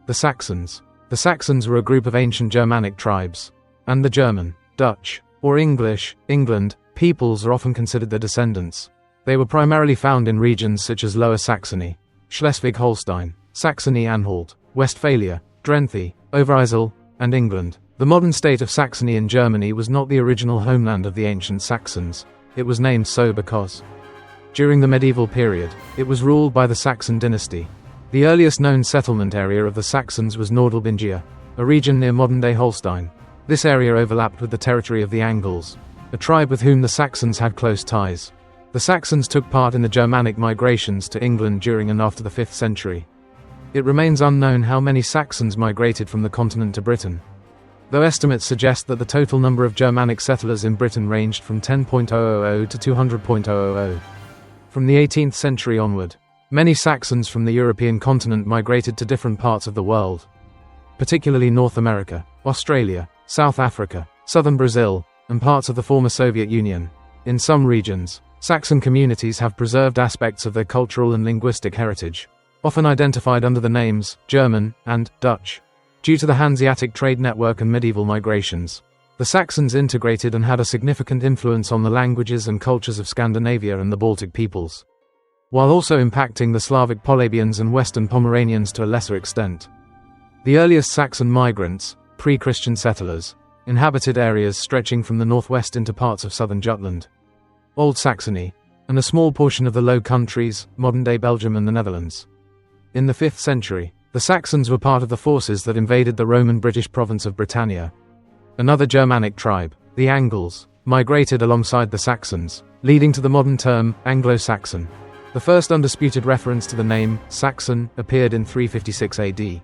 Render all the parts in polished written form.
The Saxons. The Saxons were a group of ancient Germanic tribes, and the German, Dutch, or English, England, peoples are often considered their descendants. They were primarily found in regions such as Lower Saxony, Schleswig-Holstein, Saxony-Anhalt, Westphalia, Drenthe, Overijssel, and England. The modern state of Saxony in Germany was not the original homeland of the ancient Saxons. It was named so because, during the medieval period, it was ruled by the Saxon dynasty. The earliest known settlement area of the Saxons was Nordalbingia, a region near modern-day Holstein. This area overlapped with the territory of the Angles, a tribe with whom the Saxons had close ties. The Saxons took part in the Germanic migrations to England during and after the 5th century. It remains unknown how many Saxons migrated from the continent to Britain, though estimates suggest that the total number of Germanic settlers in Britain ranged from 10,000 to 200,000. From the 18th century onward, many Saxons from the European continent migrated to different parts of the world, particularly North America, Australia, South Africa, southern Brazil, and parts of the former Soviet Union. In some regions, Saxon communities have preserved aspects of their cultural and linguistic heritage, often identified under the names German and Dutch. Due to the Hanseatic trade network and medieval migrations, the Saxons integrated and had a significant influence on the languages and cultures of Scandinavia and the Baltic peoples, while also impacting the Slavic Polabians and Western Pomeranians to a lesser extent. The earliest Saxon migrants, pre-Christian settlers, inhabited areas stretching from the northwest into parts of southern Jutland, Old Saxony, and a small portion of the Low Countries, modern-day Belgium and the Netherlands. In the 5th century, the Saxons were part of the forces that invaded the Roman British province of Britannia. Another Germanic tribe, the Angles, migrated alongside the Saxons, leading to the modern term Anglo-Saxon. The first undisputed reference to the name Saxon appeared in 356 AD,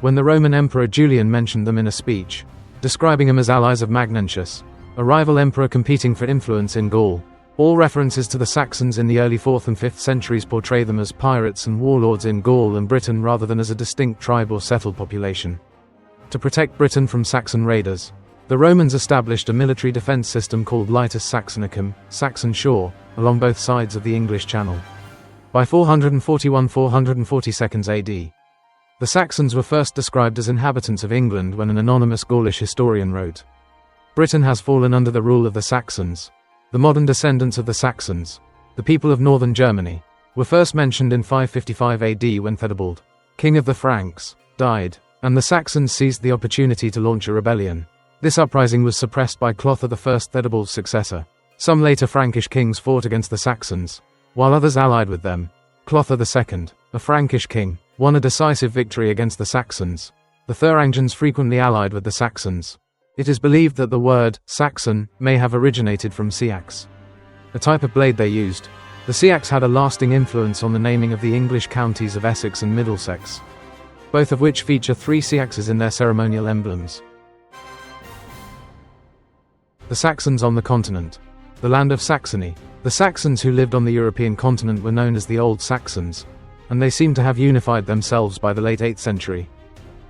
when the Roman Emperor Julian mentioned them in a speech, describing them as allies of Magnentius, a rival emperor competing for influence in Gaul. All references to the Saxons in the early 4th and 5th centuries portray them as pirates and warlords in Gaul and Britain rather than as a distinct tribe or settled population. To protect Britain from Saxon raiders, the Romans established a military defense system called Litus Saxonicum, Saxon shore, along both sides of the English Channel. By 441–442 AD, the Saxons were first described as inhabitants of England when an anonymous Gaulish historian wrote, "Britain has fallen under the rule of the Saxons." The modern descendants of the Saxons, the people of northern Germany, were first mentioned in 555 AD when Theobald, king of the Franks, died, and the Saxons seized the opportunity to launch a rebellion. This uprising was suppressed by Clothar I, Theobald's successor. Some later Frankish kings fought against the Saxons, while others allied with them. Clothar II, a Frankish king, won a decisive victory against the Saxons. The Thuringians frequently allied with the Saxons. It is believed that the word Saxon may have originated from seax, a type of blade they used. The seax had a lasting influence on the naming of the English counties of Essex and Middlesex, both of which feature 3 seaxes in their ceremonial emblems. The Saxons on the continent. The land of Saxony. The Saxons who lived on the European continent were known as the Old Saxons, and they seem to have unified themselves by the late 8th century,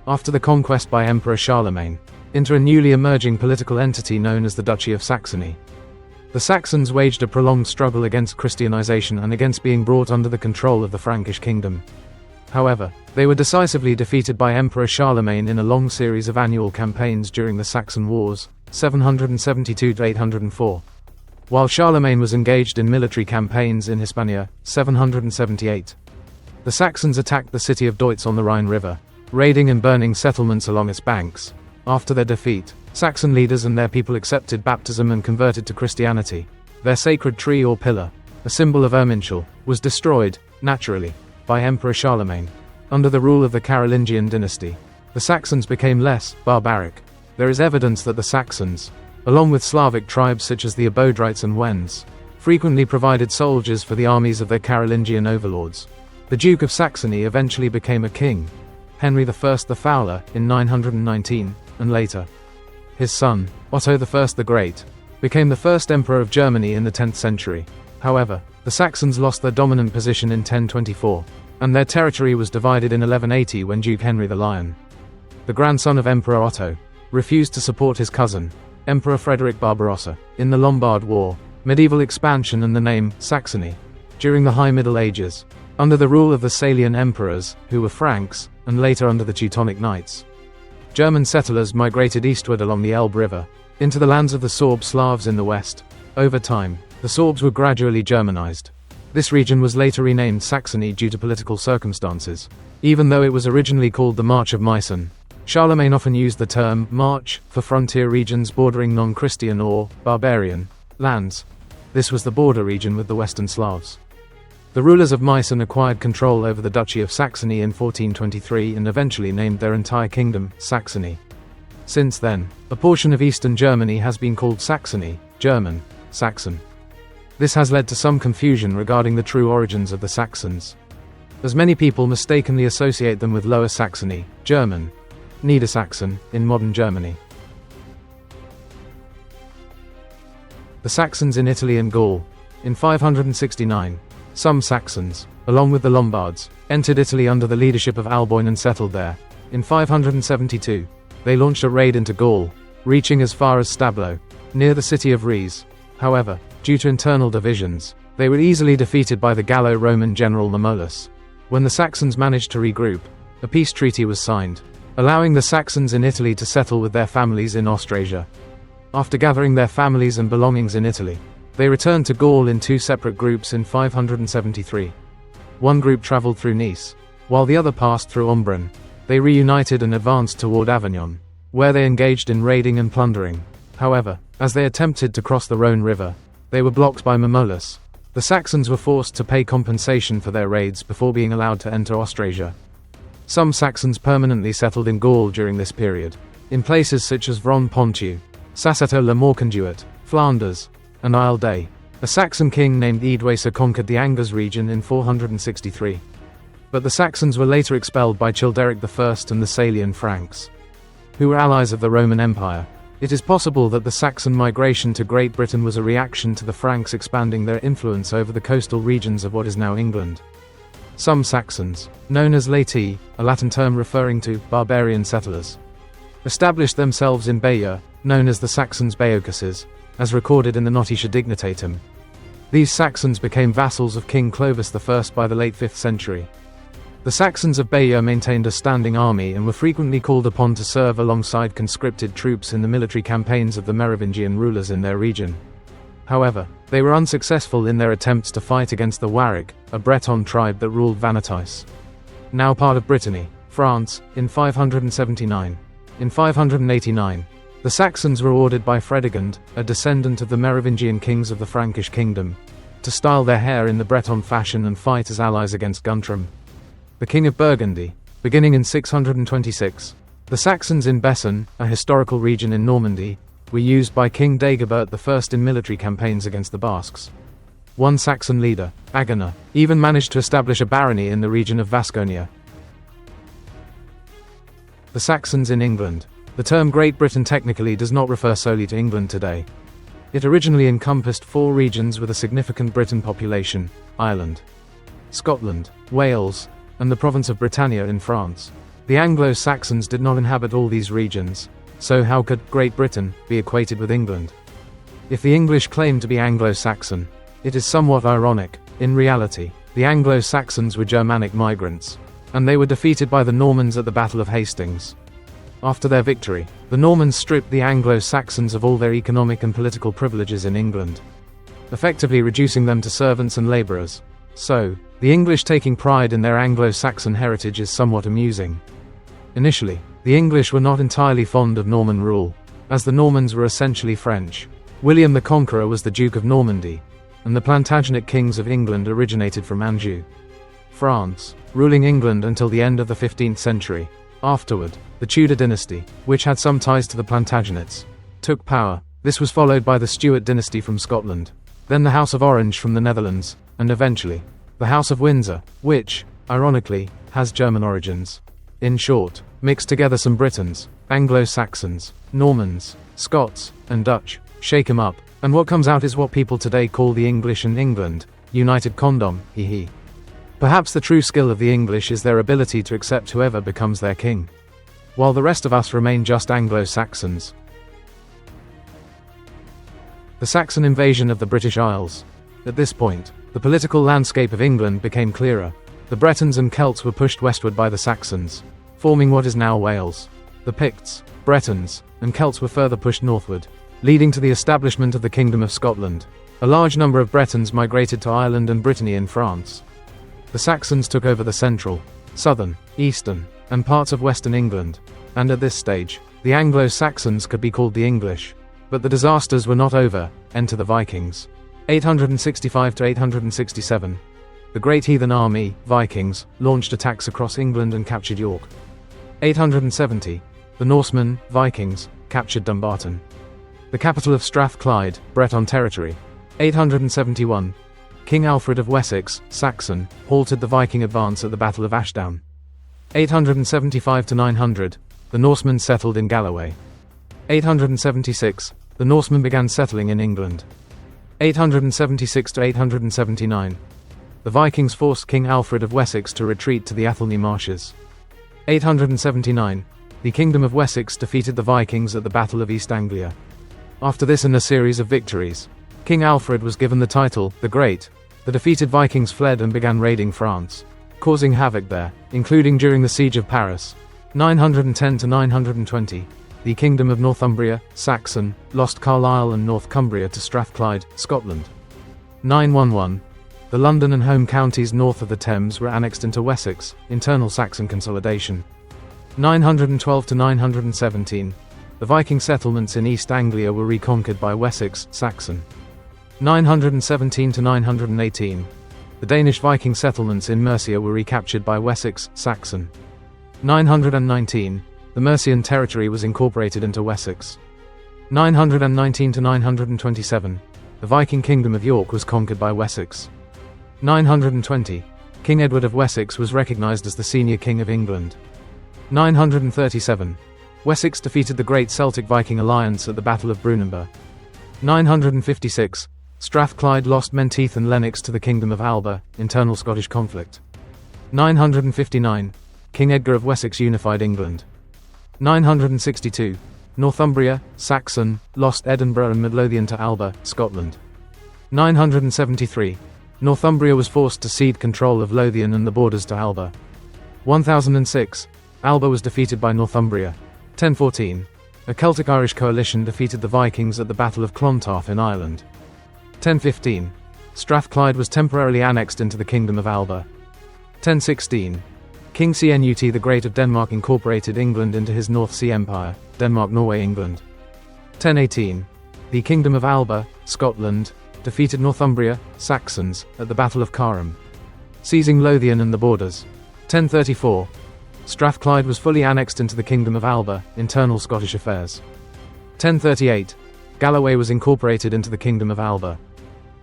after the conquest by Emperor Charlemagne, into a newly emerging political entity known as the Duchy of Saxony. The Saxons waged a prolonged struggle against Christianization and against being brought under the control of the Frankish kingdom. However, they were decisively defeated by Emperor Charlemagne in a long series of annual campaigns during the Saxon Wars, 772–804. While Charlemagne was engaged in military campaigns in Hispania, 778. The Saxons attacked the city of Deutz on the Rhine River, raiding and burning settlements along its banks. After their defeat, Saxon leaders and their people accepted baptism and converted to Christianity. Their sacred tree or pillar, a symbol of 𝐒𝐚𝐻𝐸, was destroyed, naturally, by Emperor Charlemagne. Under the rule of the Carolingian dynasty, the Saxons became less barbaric. There is evidence that the Saxons, along with Slavic tribes such as the Abodrites and Wends, frequently provided soldiers for the armies of their Carolingian overlords. The Duke of Saxony eventually became a king, Henry I the Fowler, in 919, and later, his son, Otto I the Great, became the first emperor of Germany in the 10th century. However, the Saxons lost their dominant position in 1024, and their territory was divided in 1180 when Duke Henry the Lion, the grandson of Emperor Otto, refused to support his cousin, Emperor Frederick Barbarossa, in the Lombard War. Medieval expansion and the name Saxony. During the High Middle Ages, under the rule of the Salian emperors, who were Franks, and later under the Teutonic Knights. German settlers migrated eastward along the Elbe River, into the lands of the Sorb Slavs in the west. Over time, the Sorbs were gradually Germanized. This region was later renamed Saxony due to political circumstances, even though it was originally called the March of Meissen. Charlemagne often used the term March for frontier regions bordering non-Christian or barbarian lands. This was the border region with the Western Slavs. The rulers of Meissen acquired control over the Duchy of Saxony in 1423 and eventually named their entire kingdom Saxony. Since then, a portion of eastern Germany has been called Saxony, German, Saxon. This has led to some confusion regarding the true origins of the Saxons, as many people mistakenly associate them with Lower Saxony, German, Niedersachsen, in modern Germany. The Saxons in Italy and Gaul. In 569, some Saxons, along with the Lombards, entered Italy under the leadership of Alboin and settled there. In 572, they launched a raid into Gaul, reaching as far as Stablo, near the city of Ries. However, due to internal divisions, they were easily defeated by the Gallo-Roman general Mamolus. When the Saxons managed to regroup, a peace treaty was signed, allowing the Saxons in Italy to settle with their families in Austrasia. After gathering their families and belongings in Italy, they returned to Gaul in two separate groups in 573. One group travelled through Nice, while the other passed through Embrun. They reunited and advanced toward Avignon, where they engaged in raiding and plundering. However, as they attempted to cross the Rhone River, they were blocked by Mamolus. The Saxons were forced to pay compensation for their raids before being allowed to enter Austrasia. Some Saxons permanently settled in Gaul during this period, in places such as Vron-Ponthieu, Sasseto-le-Morcanduit, Flanders, and Isle d'Ay. A Saxon king named 𝐒𝐚𝐫𝐥𝐲 conquered the Angers region in 463. But the Saxons were later expelled by Childeric I and the Salian Franks, who were allies of the Roman Empire. It is possible that the Saxon migration to Great Britain was a reaction to the Franks expanding their influence over the coastal regions of what is now England. Some Saxons, known as Laeti, a Latin term referring to barbarian settlers, established themselves in Bayeux, known as the Saxons Beocases, as recorded in the Notitia Dignitatum. These Saxons became vassals of King Clovis I by the late 5th century. The Saxons of Bayeux maintained a standing army and were frequently called upon to serve alongside conscripted troops in the military campaigns of the Merovingian rulers in their region. However, they were unsuccessful in their attempts to fight against the 𝐼𝐞𝐝, a Breton tribe that ruled Vanatis, now part of Brittany, France, in 579. In 589, the Saxons were ordered by Fredegund, a descendant of the Merovingian kings of the Frankish kingdom, to style their hair in the Breton fashion and fight as allies against Guntram, the king of Burgundy. Beginning in 626, the Saxons in Besson, a historical region in Normandy, were used by King Dagobert I in military campaigns against the Basques. One Saxon leader, Agana, even managed to establish a barony in the region of Vasconia. The Saxons in England. The term Great Britain technically does not refer solely to England today. It originally encompassed 4 regions with a significant Briton population: Ireland, Scotland, Wales, and the province of Britannia in France. The Anglo-Saxons did not inhabit all these regions, so how could Great Britain be equated with England? If the English claim to be Anglo-Saxon, it is somewhat ironic. In reality, the Anglo-Saxons were Germanic migrants, and they were defeated by the Normans at the Battle of Hastings. After their victory, the Normans stripped the Anglo-Saxons of all their economic and political privileges in England, effectively reducing them to servants and labourers. So, the English taking pride in their Anglo-Saxon heritage is somewhat amusing. Initially, the English were not entirely fond of Norman rule, as the Normans were essentially French. William the Conqueror was the Duke of Normandy, and the Plantagenet kings of England originated from Anjou, France, ruling England until the end of the 15th century. Afterward, the Tudor dynasty, which had some ties to the Plantagenets, took power. This was followed by the Stuart dynasty from Scotland, then the House of Orange from the Netherlands, and eventually, the House of Windsor, which, ironically, has German origins. In short, mix together some Britons, Anglo-Saxons, Normans, Scots, and Dutch, shake 'em up, and what comes out is what people today call the English and England, united condom, hee. Perhaps the true skill of the English is their ability to accept whoever becomes their king, while the rest of us remain just Anglo-Saxons. The Saxon invasion of the British Isles. At this point, the political landscape of England became clearer. The Bretons and Celts were pushed westward by the Saxons, forming what is now Wales. The Picts, Bretons, and Celts were further pushed northward, leading to the establishment of the Kingdom of Scotland. A large number of Bretons migrated to Ireland and Brittany in France. The Saxons took over the central, southern, eastern, and parts of western England, and at this stage, the Anglo-Saxons could be called the English. But the disasters were not over. Enter the Vikings. 865 to 867. The great heathen army, Vikings, launched attacks across England and captured York. 870. The Norsemen, Vikings, captured Dumbarton, the capital of Strathclyde, Breton territory. 871. King Alfred of Wessex, Saxon, halted the Viking advance at the Battle of Ashdown. 875 to 900. The Norsemen settled in Galloway. 876. The Norsemen began settling in England. 876 to 879. The Vikings forced King Alfred of Wessex to retreat to the Athelney marshes. 879. The Kingdom of Wessex defeated the Vikings at the Battle of East Anglia. After this and a series of victories, King Alfred was given the title, the Great. The defeated Vikings fled and began raiding France, causing havoc there, including during the Siege of Paris. 910 to 920. The Kingdom of Northumbria, Saxon, lost Carlisle and North Cumbria to Strathclyde, Scotland. 911. The London and home counties north of the Thames were annexed into Wessex, internal Saxon consolidation. 912 to 917. The Viking settlements in East Anglia were reconquered by Wessex, Saxon. 917 to 918. The Danish Viking settlements in Mercia were recaptured by Wessex, Saxon. 919. The Mercian territory was incorporated into Wessex. 919 to 927. The Viking Kingdom of York was conquered by Wessex. 920. King Edward of Wessex was recognized as the senior king of England. 937. Wessex defeated the Great Celtic Viking Alliance at the Battle of Brunanburh. 956. Strathclyde lost Menteith and Lennox to the Kingdom of Alba, internal Scottish conflict. 959. King Edgar of Wessex unified England. 962. Northumbria, Saxon, lost Edinburgh and Midlothian to Alba, Scotland. 973. Northumbria was forced to cede control of Lothian and the borders to Alba. 1006. Alba was defeated by Northumbria. 1014. A Celtic-Irish coalition defeated the Vikings at the Battle of Clontarf in Ireland. 1015. Strathclyde was temporarily annexed into the Kingdom of Alba. 1016. King 𝐶NUT the Great of Denmark incorporated England into his North Sea Empire, Denmark, Norway, England. 1018. The Kingdom of Alba, Scotland, defeated Northumbria, Saxons, at the Battle of Carham, seizing Lothian and the borders. 1034. Strathclyde was fully annexed into the Kingdom of Alba, internal Scottish affairs. 1038. Galloway was incorporated into the Kingdom of Alba,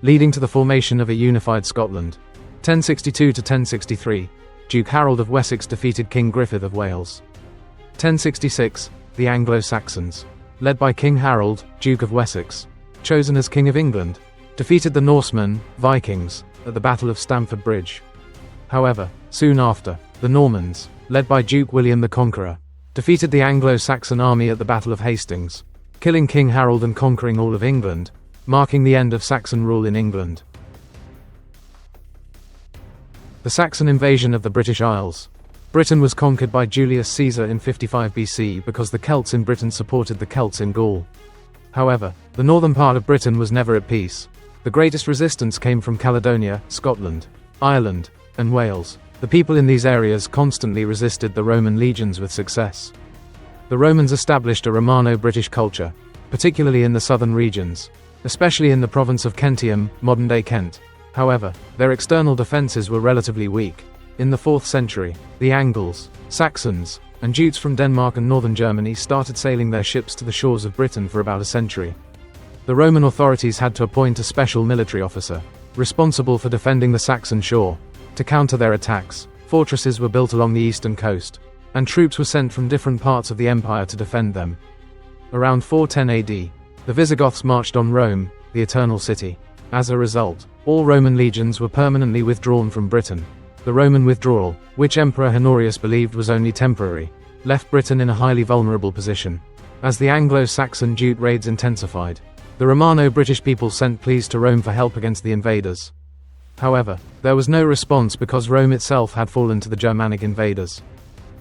leading to the formation of a unified Scotland. 1062 to 1063. Duke Harold of Wessex defeated King Griffith of Wales. 1066. The Anglo-Saxons, led by King Harold, Duke of Wessex, chosen as King of England, defeated the Norsemen, Vikings, at the Battle of Stamford Bridge. However, soon after, the Normans, led by Duke William the Conqueror, defeated the Anglo-Saxon army at the Battle of Hastings, killing King Harold and conquering all of England, marking the end of Saxon rule in England. The Saxon invasion of the British Isles. Britain was conquered by Julius Caesar in 55 BC because the Celts in Britain supported the Celts in Gaul. However, the northern part of Britain was never at peace. The greatest resistance came from Caledonia, Scotland, Ireland, and Wales. The people in these areas constantly resisted the Roman legions with success. The Romans established a Romano-British culture, particularly in the southern regions, especially in the province of Kentium, modern-day Kent. However, their external defenses were relatively weak. In the 4th century, the Angles, Saxons, and Jutes from Denmark and northern Germany started sailing their ships to the shores of Britain for about a century. The Roman authorities had to appoint a special military officer, responsible for defending the Saxon shore. To counter their attacks, fortresses were built along the eastern coast, and troops were sent from different parts of the empire to defend them. Around 410 AD, the Visigoths marched on Rome, the Eternal City. As a result, all Roman legions were permanently withdrawn from Britain. The Roman withdrawal, which Emperor Honorius believed was only temporary, left Britain in a highly vulnerable position. As the Anglo-Saxon Jute raids intensified, the Romano-British people sent pleas to Rome for help against the invaders. However, there was no response because Rome itself had fallen to the Germanic invaders.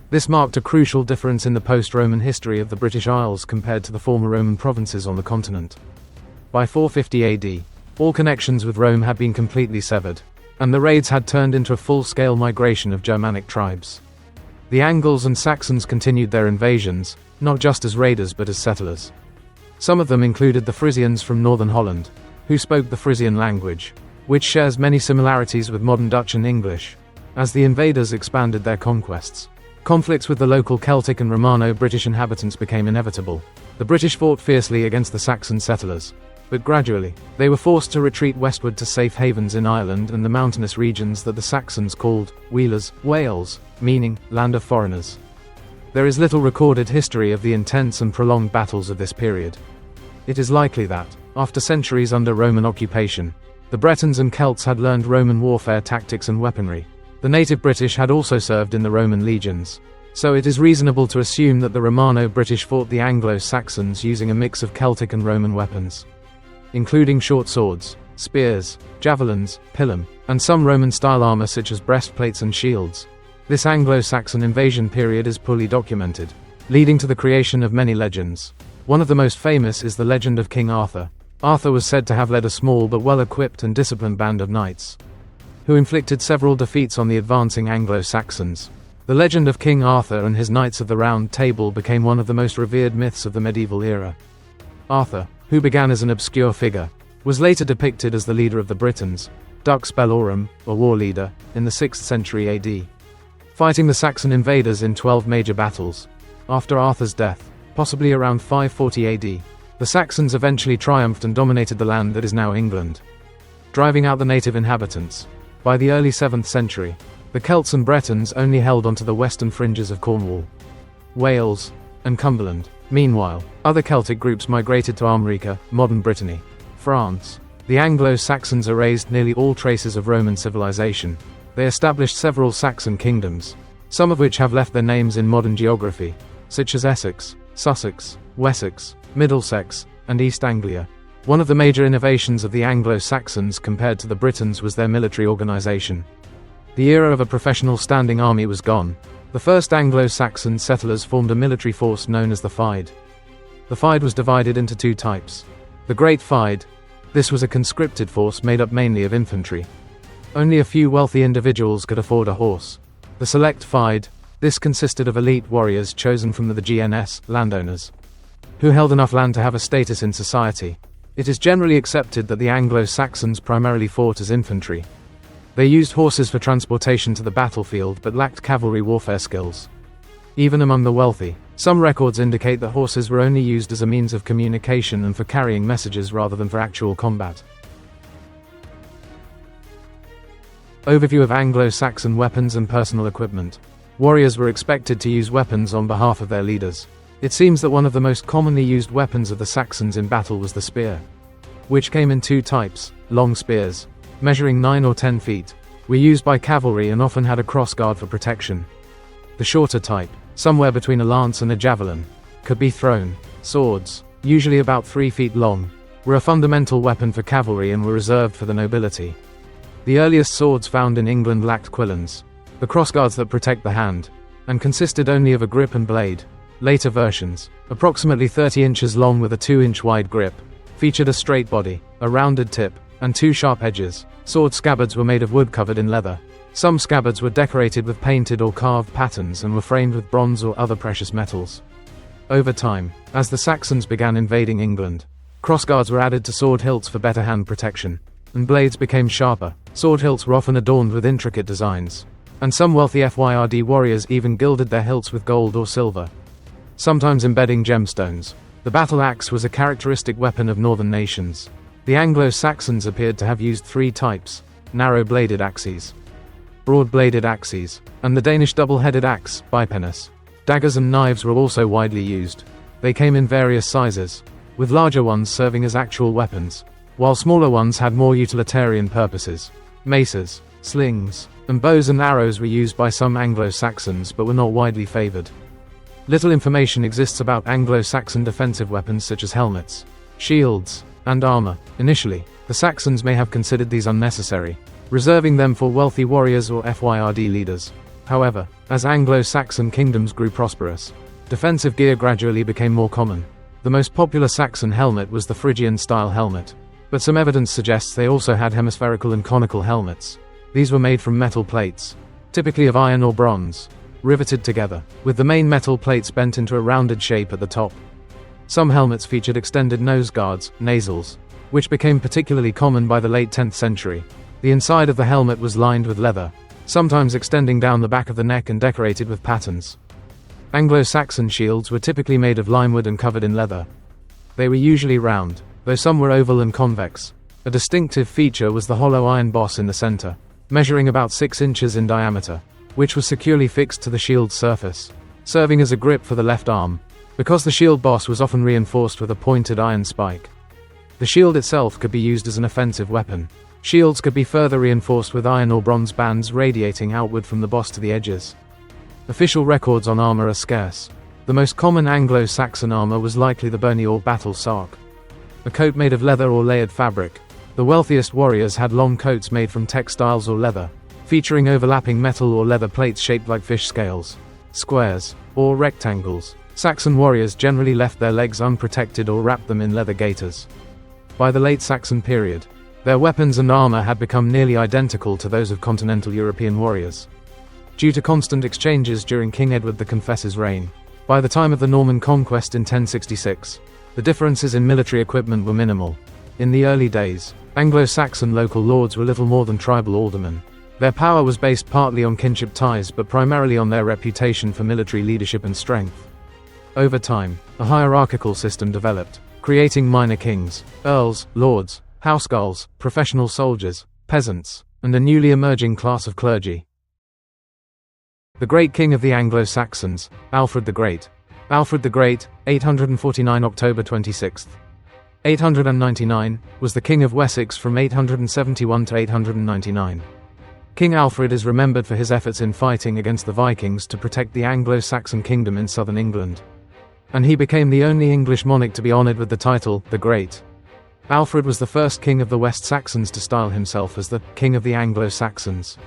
This marked a crucial difference in the post-Roman history of the British Isles compared to the former Roman provinces on the continent. By 450 AD, all connections with Rome had been completely severed, and the raids had turned into a full-scale migration of Germanic tribes. The Angles and Saxons continued their invasions, not just as raiders but as settlers. Some of them included the Frisians from northern Holland, who spoke the Frisian language, which shares many similarities with modern Dutch and English. As the invaders expanded their conquests, conflicts with the local Celtic and Romano-British inhabitants became inevitable. The British fought fiercely against the Saxon settlers, but gradually, they were forced to retreat westward to safe havens in Ireland and the mountainous regions that the Saxons called Wheelers, Wales, meaning land of foreigners. There is little recorded history of the intense and prolonged battles of this period. It is likely that, after centuries under Roman occupation, the Bretons and Celts had learned Roman warfare tactics and weaponry. The native British had also served in the Roman legions, so it is reasonable to assume that the Romano-British fought the Anglo-Saxons using a mix of Celtic and Roman weapons, including short swords, spears, javelins, pilum, and some Roman-style armor such as breastplates and shields. This Anglo-Saxon invasion period is poorly documented, leading to the creation of many legends. One of the most famous is the legend of King Arthur. Arthur was said to have led a small but well-equipped and disciplined band of knights, who inflicted several defeats on the advancing Anglo-Saxons. The legend of King Arthur and his Knights of the Round Table became one of the most revered myths of the medieval era. Arthur, who began as an obscure figure, was later depicted as the leader of the Britons, Dux Bellorum, or war leader, in the 6th century AD, fighting the Saxon invaders in 12 major battles. After Arthur's death, possibly around 540 AD, the Saxons eventually triumphed and dominated the land that is now England, driving out the native inhabitants. By the early 7th century, the Celts and Bretons only held onto the western fringes of Cornwall, Wales, and Cumberland. Meanwhile, other Celtic groups migrated to Armorica, modern Brittany, France. The Anglo-Saxons erased nearly all traces of Roman civilization. They established several Saxon kingdoms, some of which have left their names in modern geography, such as Essex, Sussex, Wessex, Middlesex, and East Anglia. One of the major innovations of the Anglo-Saxons compared to the Britons was their military organization. The era of a professional standing army was gone. The first Anglo-Saxon settlers formed a military force known as the 𝐶𝐹ide. The 𝐶𝐹ide was divided into two types. The Great 𝐶𝐹ide. This was a conscripted force made up mainly of infantry. Only a few wealthy individuals could afford a horse. The Select 𝐶𝐹ide. This consisted of elite warriors chosen from the GNS, landowners, who held enough land to have a status in society. It is generally accepted that the Anglo-Saxons primarily fought as infantry. They used horses for transportation to the battlefield but lacked cavalry warfare skills. Even among the wealthy, some records indicate that horses were only used as a means of communication and for carrying messages rather than for actual combat. Overview of Anglo-Saxon weapons and personal equipment. Warriors were expected to use weapons on behalf of their leaders. It seems that one of the most commonly used weapons of the Saxons in battle was the spear, which came in two types. Long spears, measuring 9 or 10 feet, were used by cavalry and often had a crossguard for protection. The shorter type, somewhere between a lance and a javelin, could be thrown. Swords, usually about 3 feet long, were a fundamental weapon for cavalry and were reserved for the nobility. The earliest swords found in England lacked quillons, the crossguards that protect the hand, and consisted only of a grip and blade. Later versions, approximately 30 inches long with a 2-inch wide grip, featured a straight body, a rounded tip, and 2 sharp edges. Sword scabbards were made of wood covered in leather. Some scabbards were decorated with painted or carved patterns and were framed with bronze or other precious metals. Over time, as the Saxons began invading England, crossguards were added to sword hilts for better hand protection, and blades became sharper. Sword hilts were often adorned with intricate designs, and some wealthy FYRD warriors even gilded their hilts with gold or silver, sometimes embedding gemstones. The battle axe was a characteristic weapon of northern nations. The Anglo-Saxons appeared to have used 3 types: narrow-bladed axes, broad-bladed axes, and the Danish double-headed axe, bipennis. Daggers and knives were also widely used. They came in various sizes, with larger ones serving as actual weapons, while smaller ones had more utilitarian purposes. Maces, slings, and bows and arrows were used by some Anglo-Saxons but were not widely favored. Little information exists about Anglo-Saxon defensive weapons such as helmets, shields, and armor. Initially, the Saxons may have considered these unnecessary. reserving them for wealthy warriors or FYRD leaders. However, as Anglo-Saxon kingdoms grew prosperous, defensive gear gradually became more common. The most popular Saxon helmet was the Phrygian-style helmet, but some evidence suggests they also had hemispherical and conical helmets. These were made from metal plates, typically of iron or bronze, riveted together, with the main metal plates bent into a rounded shape at the top. Some helmets featured extended nose guards, nasals, which became particularly common by the late 10th century. The inside of the helmet was lined with leather, sometimes extending down the back of the neck and decorated with patterns. Anglo-Saxon shields were typically made of limewood and covered in leather. They were usually round, though some were oval and convex. A distinctive feature was the hollow iron boss in the center, measuring about 6 inches in diameter, which was securely fixed to the shield's surface, serving as a grip for the left arm, because the shield boss was often reinforced with a pointed iron spike. The shield itself could be used as an offensive weapon. Shields could be further reinforced with iron or bronze bands radiating outward from the boss to the edges. Official records on armor are scarce. The most common Anglo-Saxon armor was likely the byrnie or battle sark, a coat made of leather or layered fabric. The wealthiest warriors had long coats made from textiles or leather, featuring overlapping metal or leather plates shaped like fish scales, squares, or rectangles. Saxon warriors generally left their legs unprotected or wrapped them in leather gaiters. By the late Saxon period, their weapons and armor had become nearly identical to those of continental European warriors, due to constant exchanges during King Edward the Confessor's reign. By the time of the Norman conquest in 1066, the differences in military equipment were minimal. In the early days, Anglo-Saxon local lords were little more than tribal aldermen. Their power was based partly on kinship ties but primarily on their reputation for military leadership and strength. Over time, a hierarchical system developed, creating minor kings, earls, lords, housecarls, professional soldiers, peasants, and a newly emerging class of clergy. The great king of the Anglo-Saxons, Alfred the Great. Alfred the Great, 849 October 26, 899, was the king of Wessex from 871 to 899. King Alfred is remembered for his efforts in fighting against the Vikings to protect the Anglo-Saxon kingdom in southern England. And he became the only English monarch to be honored with the title, the Great. Alfred was the first king of the West Saxons to style himself as the King of the Anglo-Saxons.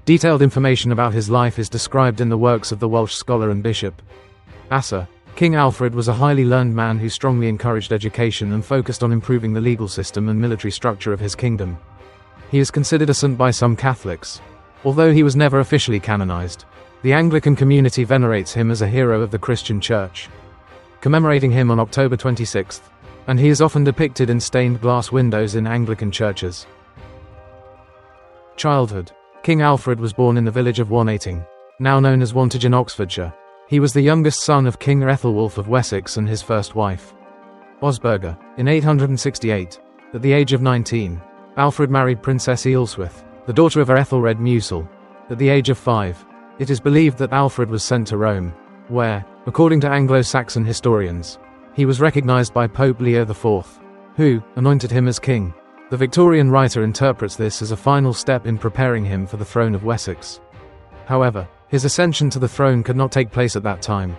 Detailed information about his life is described in the works of the Welsh scholar and bishop Asser. King Alfred was a highly learned man who strongly encouraged education and focused on improving the legal system and military structure of his kingdom. He is considered a saint by some Catholics, although he was never officially canonized. The Anglican community venerates him as a hero of the Christian Church, commemorating him on October 26, and he is often depicted in stained glass windows in Anglican churches. Childhood. King Alfred was born in the village of 𝐒𝐚𝐿, now known as 𝐿𝐴𝐿 in Oxfordshire. He was the youngest son of King Ethelwulf of Wessex and his first wife, Osburga. In 868, at the age of 19, Alfred married Princess Ealhswith, the daughter of Ethelred Musil. At the age of 5, it is believed that Alfred was sent to Rome, where, according to Anglo-Saxon historians, he was recognized by Pope Leo IV, who anointed him as king. The Victorian writer interprets this as a final step in preparing him for the throne of Wessex. However, his ascension to the throne could not take place at that time,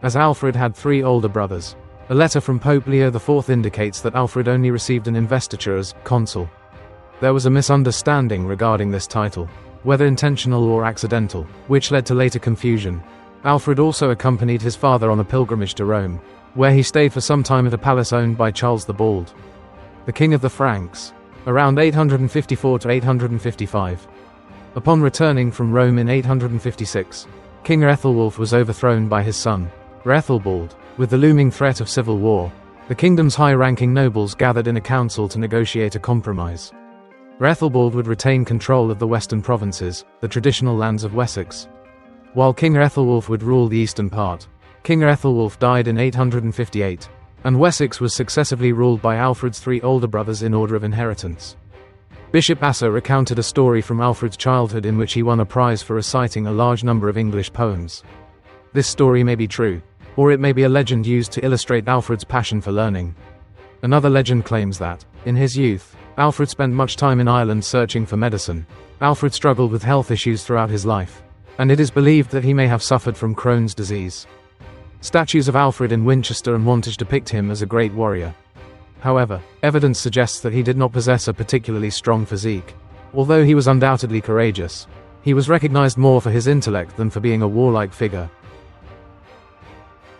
as Alfred had 3 older brothers. A letter from Pope Leo IV indicates that Alfred only received an investiture as consul. There was a misunderstanding regarding this title, whether intentional or accidental, which led to later confusion. Alfred also accompanied his father on a pilgrimage to Rome, where he stayed for some time at a palace owned by Charles the Bald, the king of the Franks, around 854 to 855. Upon returning from Rome in 856, King Ethelwulf was overthrown by his son, Ethelbald. With the looming threat of civil war, the kingdom's high-ranking nobles gathered in a council to negotiate a compromise. Ethelbald would retain control of the western provinces, the traditional lands of Wessex, while King Ethelwulf would rule the eastern part. King Ethelwulf died in 858, and Wessex was successively ruled by Alfred's 3 older brothers in order of inheritance. Bishop Asser recounted a story from Alfred's childhood in which he won a prize for reciting a large number of English poems. This story may be true, or it may be a legend used to illustrate Alfred's passion for learning. Another legend claims that, in his youth, Alfred spent much time in Ireland searching for medicine. Alfred struggled with health issues throughout his life, and it is believed that he may have suffered from Crohn's disease. Statues of Alfred in Winchester and Wantage depict him as a great warrior. However, evidence suggests that he did not possess a particularly strong physique, Although he was undoubtedly courageous, he was recognized more for his intellect than for being a warlike figure.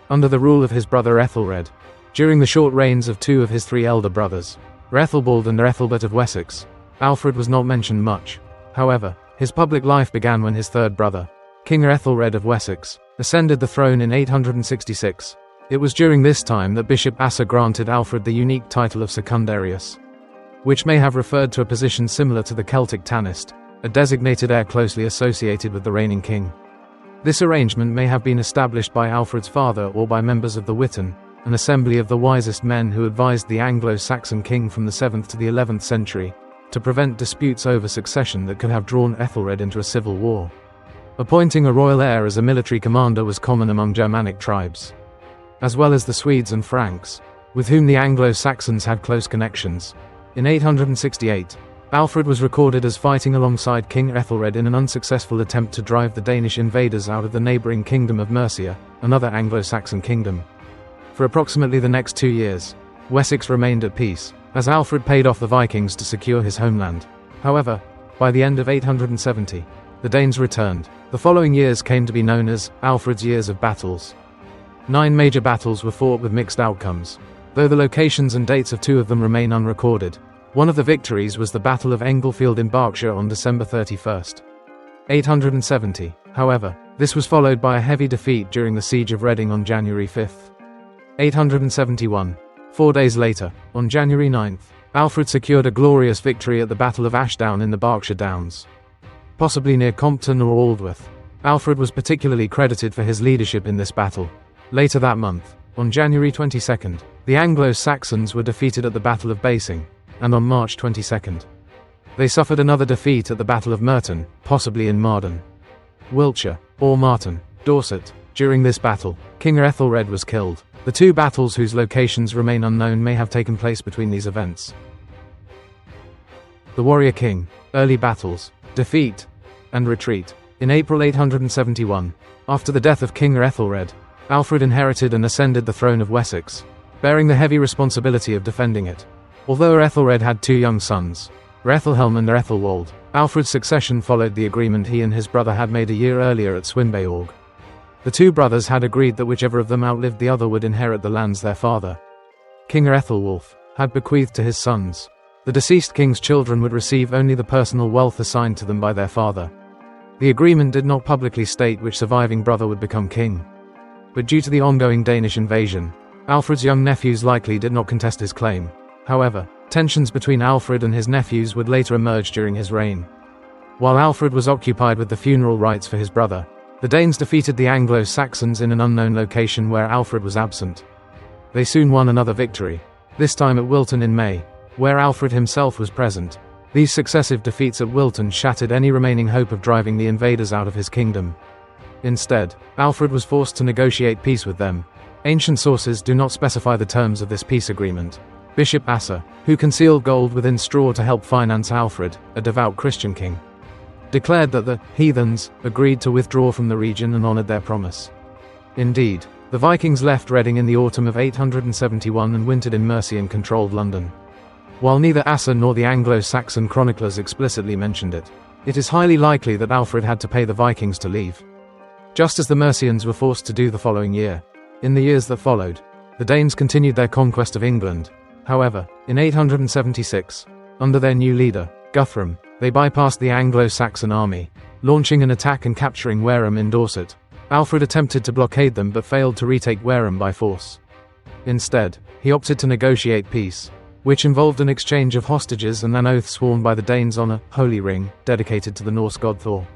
Under the rule of his brother Ethelred, during the short reigns of two of his three elder brothers, Ethelbald and Ethelbert of Wessex, Alfred was not mentioned much. However, his public life began when his third brother, King Ethelred of Wessex, ascended the throne in 866. It was during this time that Bishop Asa granted Alfred the unique title of Secundarius, which may have referred to a position similar to the Celtic Tanist, a designated heir closely associated with the reigning king. This arrangement may have been established by Alfred's father or by members of the Witan, an assembly of the wisest men who advised the Anglo-Saxon king from the 7th to the 11th century, to prevent disputes over succession that could have drawn Ethelred into a civil war. Appointing a royal heir as a military commander was common among Germanic tribes, as well as the Swedes and Franks, with whom the Anglo-Saxons had close connections. In 868, Alfred was recorded as fighting alongside King Ethelred in an unsuccessful attempt to drive the Danish invaders out of the neighboring kingdom of Mercia, another Anglo-Saxon kingdom. For approximately the next 2 years, Wessex remained at peace, as Alfred paid off the Vikings to secure his homeland. However, by the end of 870, the Danes returned. The following years came to be known as Alfred's Years of Battles. 9 major battles were fought with mixed outcomes, though the locations and dates of 2 of them remain unrecorded. One of the victories was the Battle of Englefield in Berkshire on December 31, 870. However, this was followed by a heavy defeat during the Siege of Reading on January 5, 871. 4 days later, on January 9, Alfred secured a glorious victory at the Battle of Ashdown in the Berkshire Downs, possibly near Compton or Aldworth. Alfred was particularly credited for his leadership in this battle. Later that month, on January 22, the Anglo-Saxons were defeated at the Battle of Basing, and on March 22, they suffered another defeat at the Battle of Merton, possibly in Marden, Wiltshire, or Marton, Dorset. During this battle, King Ethelred was killed. The 2 battles whose locations remain unknown may have taken place between these events. The Warrior King, Early Battles, Defeat, and Retreat. In April 871, after the death of King Ethelred, Alfred inherited and ascended the throne of Wessex, bearing the heavy responsibility of defending it. Although Ethelred had 2 young sons, Ethelhelm and Ethelwald, Alfred's succession followed the agreement he and his brother had made a year earlier at Swinbeorg. The 2 brothers had agreed that whichever of them outlived the other would inherit the lands their father, King Ethelwulf, had bequeathed to his sons. The deceased king's children would receive only the personal wealth assigned to them by their father. The agreement did not publicly state which surviving brother would become king, but due to the ongoing Danish invasion, Alfred's young nephews likely did not contest his claim. However, tensions between Alfred and his nephews would later emerge during his reign. While Alfred was occupied with the funeral rites for his brother, the Danes defeated the Anglo-Saxons in an unknown location where Alfred was absent. They soon won another victory, this time at Wilton in May, where Alfred himself was present. These successive defeats at Wilton shattered any remaining hope of driving the invaders out of his kingdom. Instead, Alfred was forced to negotiate peace with them. Ancient sources do not specify the terms of this peace agreement. Bishop Asa, who concealed gold within straw to help finance Alfred, a devout Christian king, declared that the heathens agreed to withdraw from the region and honored their promise. Indeed, the Vikings left Reading in the autumn of 871 and wintered in Mercian-controlled London. While neither Asa nor the Anglo-Saxon chroniclers explicitly mentioned it, it is highly likely that Alfred had to pay the Vikings to leave, just as the Mercians were forced to do the following year. In the years that followed, the Danes continued their conquest of England. However, in 876, under their new leader, Guthrum, they bypassed the Anglo-Saxon army, launching an attack and capturing Wareham in Dorset. Alfred attempted to blockade them but failed to retake Wareham by force. Instead, he opted to negotiate peace, which involved an exchange of hostages and an oath sworn by the Danes on a holy ring dedicated to the Norse god Thor.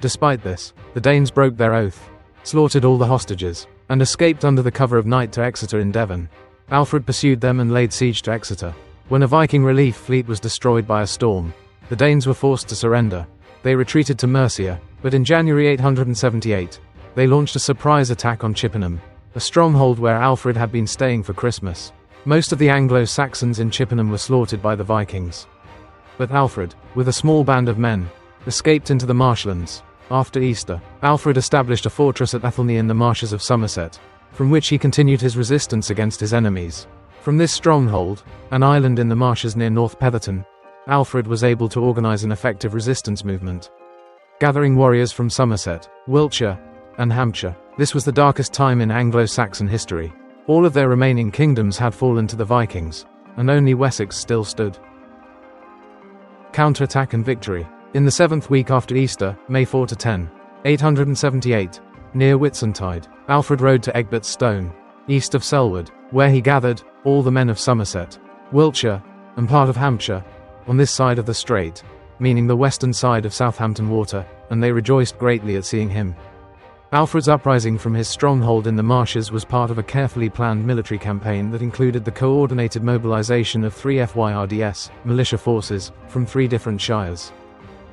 Despite this, the Danes broke their oath, slaughtered all the hostages, and escaped under the cover of night to Exeter in Devon. Alfred pursued them and laid siege to Exeter. When a Viking relief fleet was destroyed by a storm, the Danes were forced to surrender. They retreated to Mercia, but in January 878, they launched a surprise attack on Chippenham, a stronghold where Alfred had been staying for Christmas. Most of the Anglo-Saxons in Chippenham were slaughtered by the Vikings. But Alfred, with a small band of men, escaped into the marshlands. After Easter, Alfred established a fortress at Athelney in the marshes of Somerset, from which he continued his resistance against his enemies. From this stronghold, an island in the marshes near North Petherton, Alfred was able to organize an effective resistance movement, gathering warriors from Somerset, Wiltshire, and Hampshire. This was the darkest time in Anglo-Saxon history. All of their remaining kingdoms had fallen to the Vikings, and only Wessex still stood. Counterattack and victory. In the 7th week after Easter, May 4–10, 878, near Whitsuntide, Alfred rode to Egbert's Stone, east of Selwood, where he gathered all the men of Somerset, Wiltshire, and part of Hampshire, on this side of the strait, meaning the western side of Southampton Water, and they rejoiced greatly at seeing him. Alfred's uprising from his stronghold in the marshes was part of a carefully planned military campaign that included the coordinated mobilization of 3 FYRDS militia forces from 3 different shires.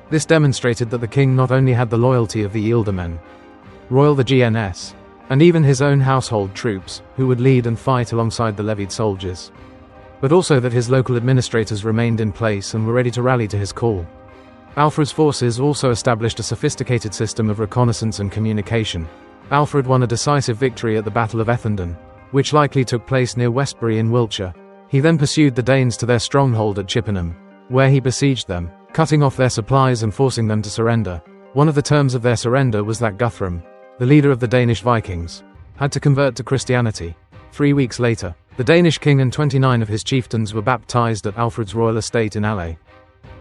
This demonstrated that the king not only had the loyalty of the ealdormen, Royal the GNS, and even his own household troops, who would lead and fight alongside the levied soldiers, but also that his local administrators remained in place and were ready to rally to his call. Alfred's forces also established a sophisticated system of reconnaissance and communication. Alfred won a decisive victory at the Battle of Ethandun, which likely took place near Westbury in Wiltshire. He then pursued the Danes to their stronghold at Chippenham, where he besieged them, cutting off their supplies and forcing them to surrender. One of the terms of their surrender was that Guthrum, the leader of the Danish Vikings, had to convert to Christianity. 3 weeks later, the Danish king and 29 of his chieftains were baptized at Alfred's royal estate in Alais,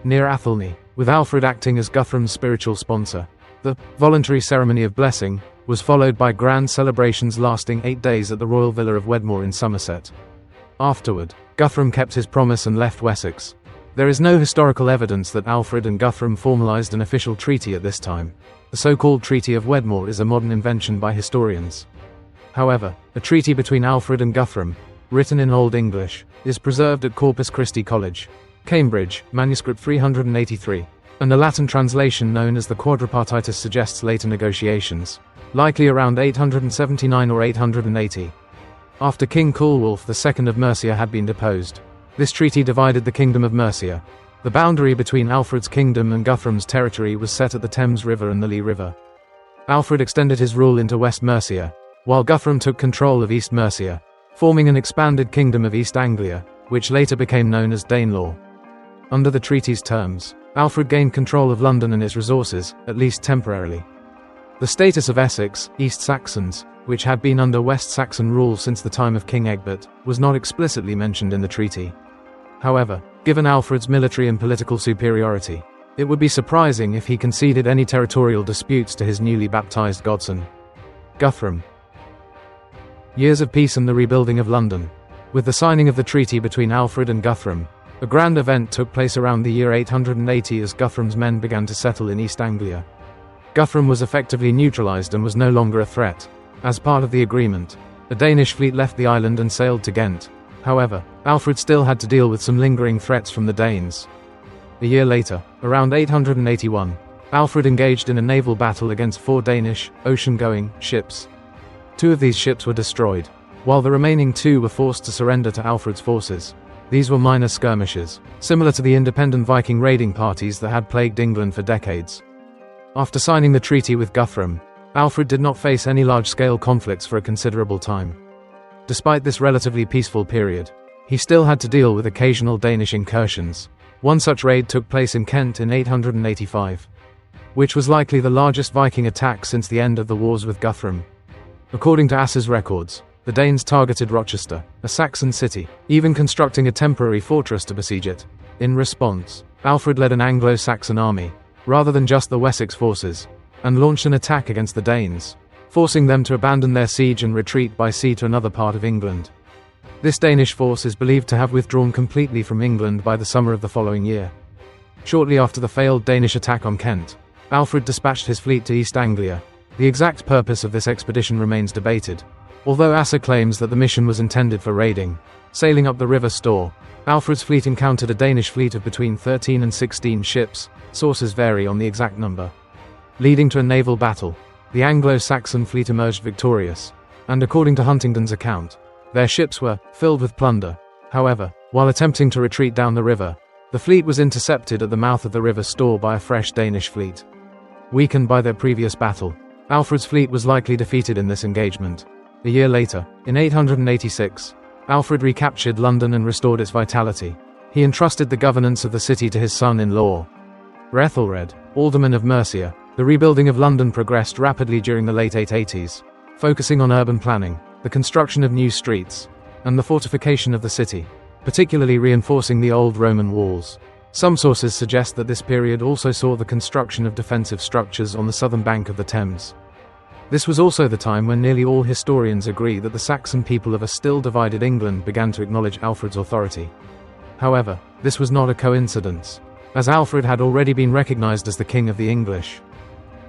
near Athelney, with Alfred acting as Guthrum's spiritual sponsor. The voluntary ceremony of blessing was followed by grand celebrations lasting 8 days at the royal villa of Wedmore in Somerset. Afterward, Guthrum kept his promise and left Wessex. There is no historical evidence that Alfred and Guthrum formalized an official treaty at this time. The so-called Treaty of Wedmore is a modern invention by historians. However, a treaty between Alfred and Guthrum, written in Old English, is preserved at Corpus Christi College, Cambridge, manuscript 383, and a Latin translation known as the Quadripartitus suggests later negotiations, likely around 879 or 880, after King Ceolwulf II of Mercia had been deposed. This treaty divided the Kingdom of Mercia. The boundary between Alfred's kingdom and Guthrum's territory was set at the Thames River and the Lee River. Alfred extended his rule into West Mercia, while Guthrum took control of East Mercia, forming an expanded kingdom of East Anglia, which later became known as Danelaw. Under the treaty's terms, Alfred gained control of London and its resources, at least temporarily. The status of Essex, East Saxons, which had been under West Saxon rule since the time of King Egbert, was not explicitly mentioned in the treaty. However, given Alfred's military and political superiority, it would be surprising if he conceded any territorial disputes to his newly baptized godson, Guthrum. Years of peace and the rebuilding of London. With the signing of the treaty between Alfred and Guthrum, a grand event took place around the year 880 as Guthrum's men began to settle in East Anglia. Guthrum was effectively neutralized and was no longer a threat. As part of the agreement, a Danish fleet left the island and sailed to Ghent. However, Alfred still had to deal with some lingering threats from the Danes. A year later, around 881, Alfred engaged in a naval battle against 4 Danish, ocean-going, ships. 2 of these ships were destroyed, while the remaining 2 were forced to surrender to Alfred's forces. These were minor skirmishes, similar to the independent Viking raiding parties that had plagued England for decades. After signing the treaty with Guthrum, Alfred did not face any large-scale conflicts for a considerable time. Despite this relatively peaceful period, he still had to deal with occasional Danish incursions. One such raid took place in Kent in 885, which was likely the largest Viking attack since the end of the wars with Guthrum. According to Asser's records, the Danes targeted Rochester, a Saxon city, even constructing a temporary fortress to besiege it. In response, Alfred led an Anglo-Saxon army, rather than just the Wessex forces, and launched an attack against the Danes, forcing them to abandon their siege and retreat by sea to another part of England. This Danish force is believed to have withdrawn completely from England by the summer of the following year. Shortly after the failed Danish attack on Kent, Alfred dispatched his fleet to East Anglia. The exact purpose of this expedition remains debated, although Asser claims that the mission was intended for raiding. Sailing up the River Stour, Alfred's fleet encountered a Danish fleet of between 13 and 16 ships, sources vary on the exact number. Leading to a naval battle, the Anglo-Saxon fleet emerged victorious, and according to Huntingdon's account, their ships were filled with plunder. However, while attempting to retreat down the river, the fleet was intercepted at the mouth of the River Stour by a fresh Danish fleet. Weakened by their previous battle, Alfred's fleet was likely defeated in this engagement. A year later, in 886, Alfred recaptured London and restored its vitality. He entrusted the governance of the city to his son-in-law, 𝐿𝐴𝐻𝐿red, alderman of Mercia. The rebuilding of London progressed rapidly during the late 880s, focusing on urban planning, the construction of new streets, and the fortification of the city, particularly reinforcing the old Roman walls. Some sources suggest that this period also saw the construction of defensive structures on the southern bank of the Thames. This was also the time when nearly all historians agree that the Saxon people of a still divided England began to acknowledge Alfred's authority. However, this was not a coincidence, as Alfred had already been recognized as the King of the English.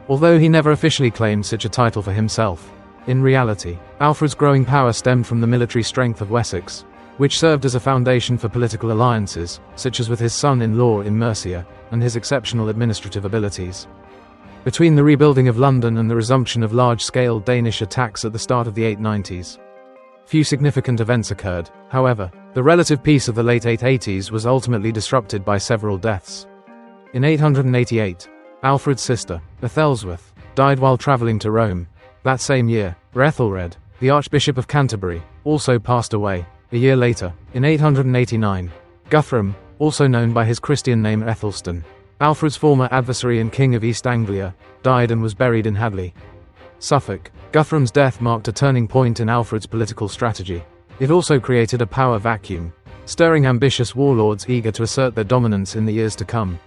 Although he never officially claimed such a title for himself, in reality, Alfred's growing power stemmed from the military strength of Wessex, which served as a foundation for political alliances, such as with his son-in-law in Mercia, and his exceptional administrative abilities. Between the rebuilding of London and the resumption of large-scale Danish attacks at the start of the 890s, few significant events occurred. However, the relative peace of the late 880s was ultimately disrupted by several deaths. In 888, Alfred's sister, 𝐿𝐴𝐻𝐿, died while traveling to Rome. That same year, 𝐿𝐴𝐻𝐿red, the Archbishop of Canterbury, also passed away. A year later, in 889, Guthrum, also known by his Christian name Ethelstan, Alfred's former adversary and king of East Anglia, died and was buried in Hadley, Suffolk. Guthrum's death marked a turning point in Alfred's political strategy. It also created a power vacuum, stirring ambitious warlords eager to assert their dominance in the years to come.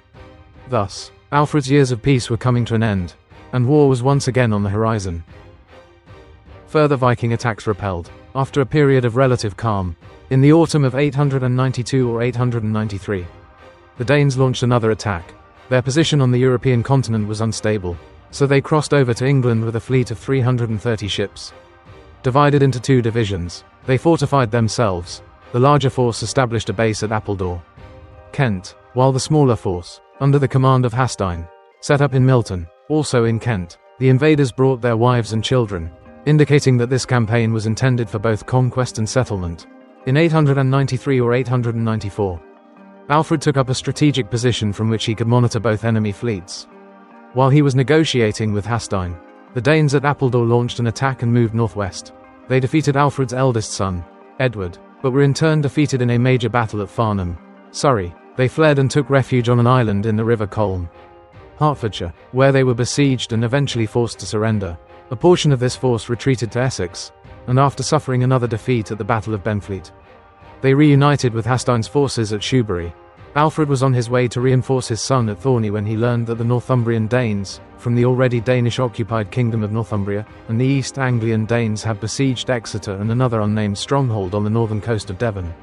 Thus, Alfred's years of peace were coming to an end, and war was once again on the horizon. Further Viking attacks repelled. After a period of relative calm, in the autumn of 892 or 893, the Danes launched another attack. Their position on the European continent was unstable, so they crossed over to England with a fleet of 330 ships. Divided into two divisions, they fortified themselves. The larger force established a base at Appledore, Kent, while the smaller force, under the command of Hasdine, set up in Milton, also in Kent. The invaders brought their wives and children, indicating that this campaign was intended for both conquest and settlement. In 893 or 894, Alfred took up a strategic position from which he could monitor both enemy fleets. While he was negotiating with Hasdine, the Danes at Appledore launched an attack and moved northwest. They defeated Alfred's eldest son, Edward, but were in turn defeated in a major battle at Farnham, Surrey. They fled and took refuge on an island in the River Colne, Hertfordshire, where they were besieged and eventually forced to surrender. A portion of this force retreated to Essex, and after suffering another defeat at the Battle of Benfleet, they reunited with Hasdine's forces at Shoebury. Alfred was on his way to reinforce his son at Thorney when he learned that the Northumbrian Danes, from the already Danish-occupied Kingdom of Northumbria, and the East Anglian Danes had besieged Exeter and another unnamed stronghold on the northern coast of Devon.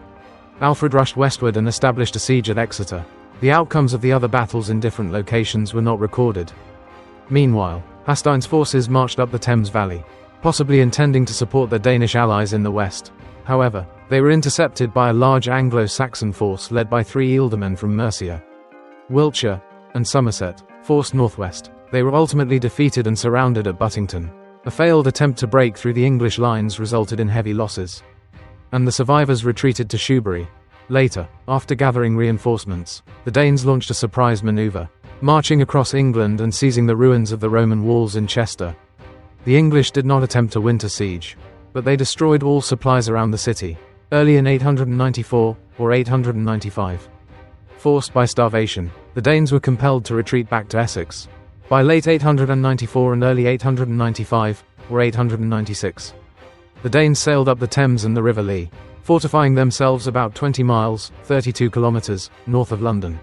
Alfred rushed westward and established a siege at Exeter. The outcomes of the other battles in different locations were not recorded. Meanwhile, Hasdine's forces marched up the Thames Valley, possibly intending to support their Danish allies in the west. However, they were intercepted by a large Anglo-Saxon force led by 3 ealdormen from Mercia, Wiltshire, and Somerset, forced northwest. They were ultimately defeated and surrounded at Buttington. A failed attempt to break through the English lines resulted in heavy losses, and the survivors retreated to Shoebury. Later, after gathering reinforcements, the Danes launched a surprise maneuver, marching across England and seizing the ruins of the Roman walls in Chester. The English did not attempt a winter siege, but they destroyed all supplies around the city. Early in 894 or 895, forced by starvation, the Danes were compelled to retreat back to Essex. By late 894 and early 895 or 896, the Danes sailed up the Thames and the River Lee, fortifying themselves about 20 miles, 32 kilometers, north of London.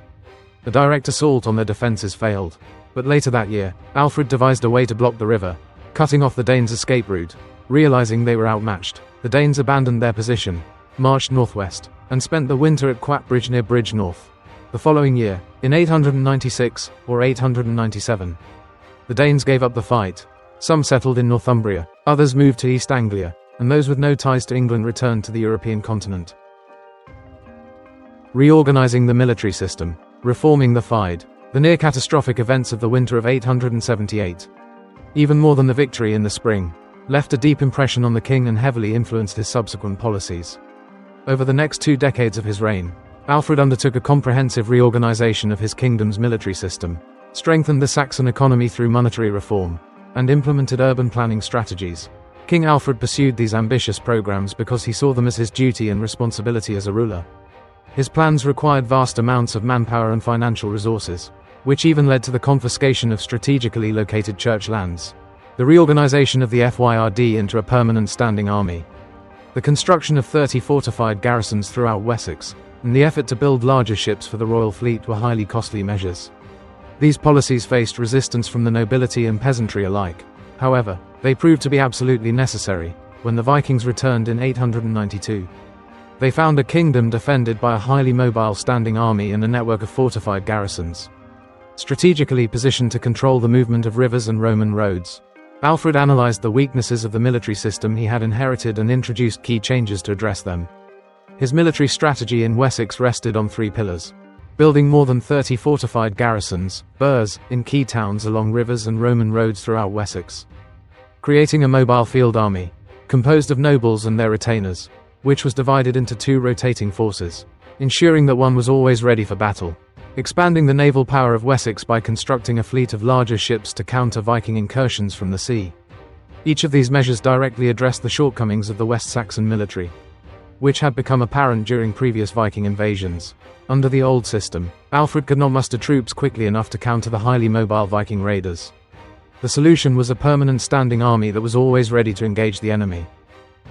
The direct assault on their defenses failed, but later that year, Alfred devised a way to block the river, cutting off the Danes' escape route. Realizing they were outmatched, the Danes abandoned their position, marched northwest, and spent the winter at Quatbridge near Bridgnorth. The following year, in 896 or 897, the Danes gave up the fight. Some settled in Northumbria, others moved to East Anglia, and those with no ties to England returned to the European continent. Reorganizing the military system, reforming the 𝐶ide. The near-catastrophic events of the winter of 878, even more than the victory in the spring, left a deep impression on the king and heavily influenced his subsequent policies. Over the next 2 decades of his reign, Alfred undertook a comprehensive reorganization of his kingdom's military system, strengthened the Saxon economy through monetary reform, and implemented urban planning strategies. King Alfred pursued these ambitious programs because he saw them as his duty and responsibility as a ruler. His plans required vast amounts of manpower and financial resources, which even led to the confiscation of strategically located church lands, the reorganization of the FYRD into a permanent standing army, the construction of 30 fortified garrisons throughout Wessex, and the effort to build larger ships for the royal fleet were highly costly measures. These policies faced resistance from the nobility and peasantry alike. However, they proved to be absolutely necessary. When the Vikings returned in 892, they found a kingdom defended by a highly mobile standing army and a network of fortified garrisons, strategically positioned to control the movement of rivers and Roman roads. Alfred analyzed the weaknesses of the military system he had inherited and introduced key changes to address them. His military strategy in Wessex rested on 3 pillars: building more than 30 fortified garrisons, Burhs, in key towns along rivers and Roman roads throughout Wessex; creating a mobile field army, composed of nobles and their retainers, which was divided into 2 rotating forces, ensuring that one was always ready for battle; expanding the naval power of Wessex by constructing a fleet of larger ships to counter Viking incursions from the sea. Each of these measures directly addressed the shortcomings of the West Saxon military, which had become apparent during previous Viking invasions. Under the old system, Alfred could not muster troops quickly enough to counter the highly mobile Viking raiders. The solution was a permanent standing army that was always ready to engage the enemy.